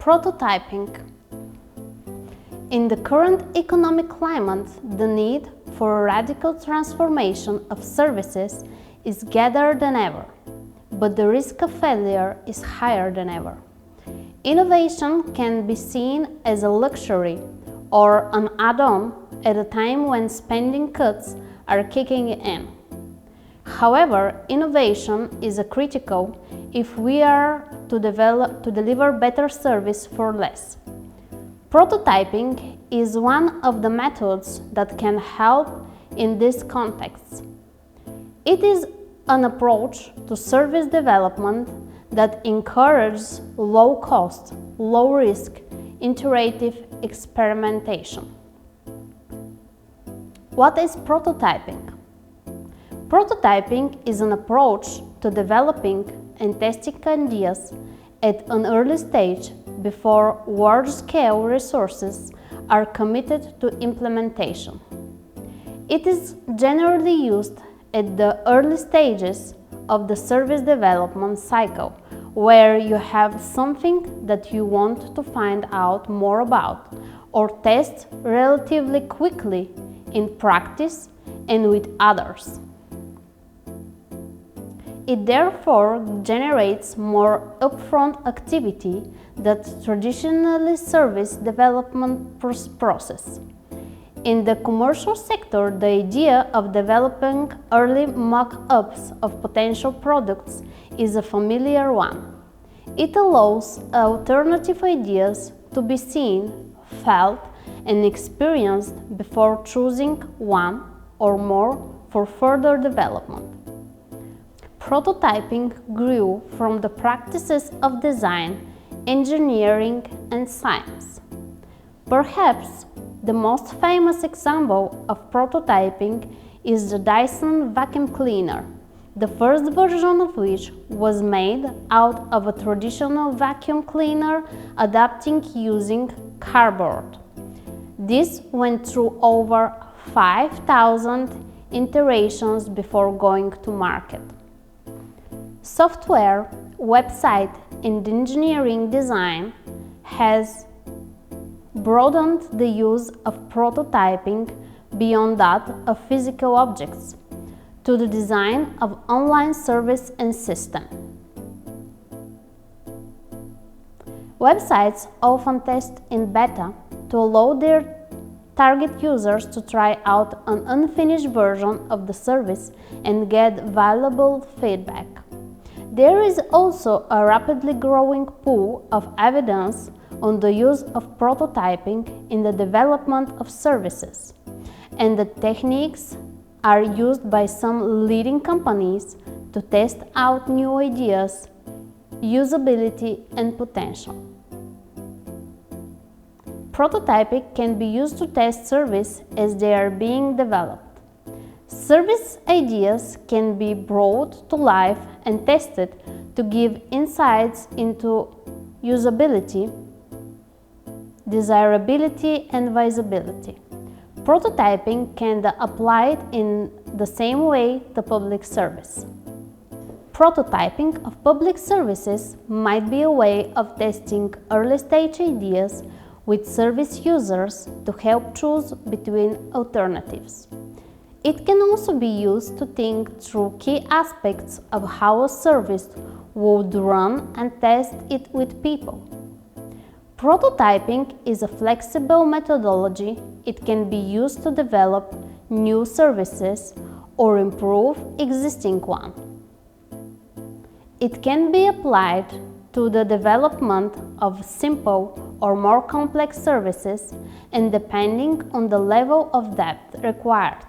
Prototyping. In the current economic climate, the need for a radical transformation of services is greater than ever, but the risk of failure is higher than ever. Innovation can be seen as a luxury or an add-on at a time when spending cuts are kicking in. However, innovation is critical if we are to deliver better service for less. Prototyping is one of the methods that can help in this context. It is an approach to service development that encourages low-cost, low-risk, iterative experimentation. What is prototyping? Prototyping is an approach to developing and testing ideas at an early stage before large-scale resources are committed to implementation. It is generally used at the early stages of the service development cycle, where you have something that you want to find out more about or test relatively quickly in practice and with others. It therefore generates more upfront activity than traditionally service development process. In the commercial sector, the idea of developing early mock-ups of potential products is a familiar one. It allows alternative ideas to be seen, felt, and experienced before choosing one or more for further development. Prototyping grew from the practices of design, engineering, and science. Perhaps the most famous example of prototyping is the Dyson vacuum cleaner, the first version of which was made out of a traditional vacuum cleaner adapting using cardboard. This went through over 5,000 iterations before going to market. Software, website, and engineering design has broadened the use of prototyping beyond that of physical objects to the design of online service and system. Websites often test in beta to allow their target users to try out an unfinished version of the service and get valuable feedback. There is also a rapidly growing pool of evidence on the use of prototyping in the development of services, and the techniques are used by some leading companies to test out new ideas, usability, and potential. Prototyping can be used to test services as they are being developed. Service ideas can be brought to life and tested to give insights into usability, desirability, and visibility. Prototyping can be applied in the same way to public service. Prototyping of public services might be a way of testing early-stage ideas with service users to help choose between alternatives. It can also be used to think through key aspects of how a service would run and test it with people. Prototyping is a flexible methodology. It can be used to develop new services or improve existing ones. It can be applied to the development of simple or more complex services, and depending on the level of depth required.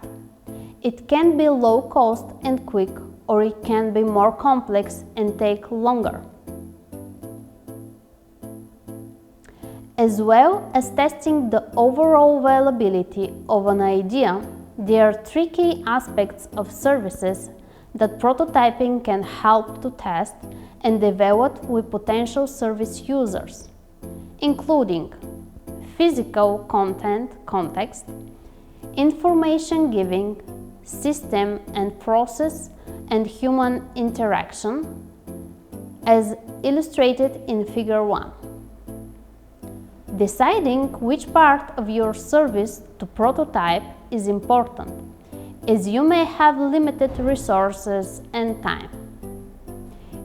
It can be low cost and quick, or it can be more complex and take longer. As well as testing the overall availability of an idea, there are three key aspects of services that prototyping can help to test and develop with potential service users, including physical content context, information giving, system and process, and human interaction, as illustrated in Figure 1. Deciding which part of your service to prototype is important, as you may have limited resources and time.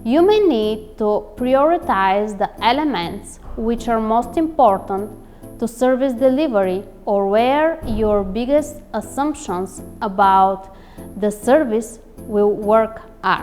You may need to prioritize the elements which are most important to service delivery or where your biggest assumptions about the service will work are.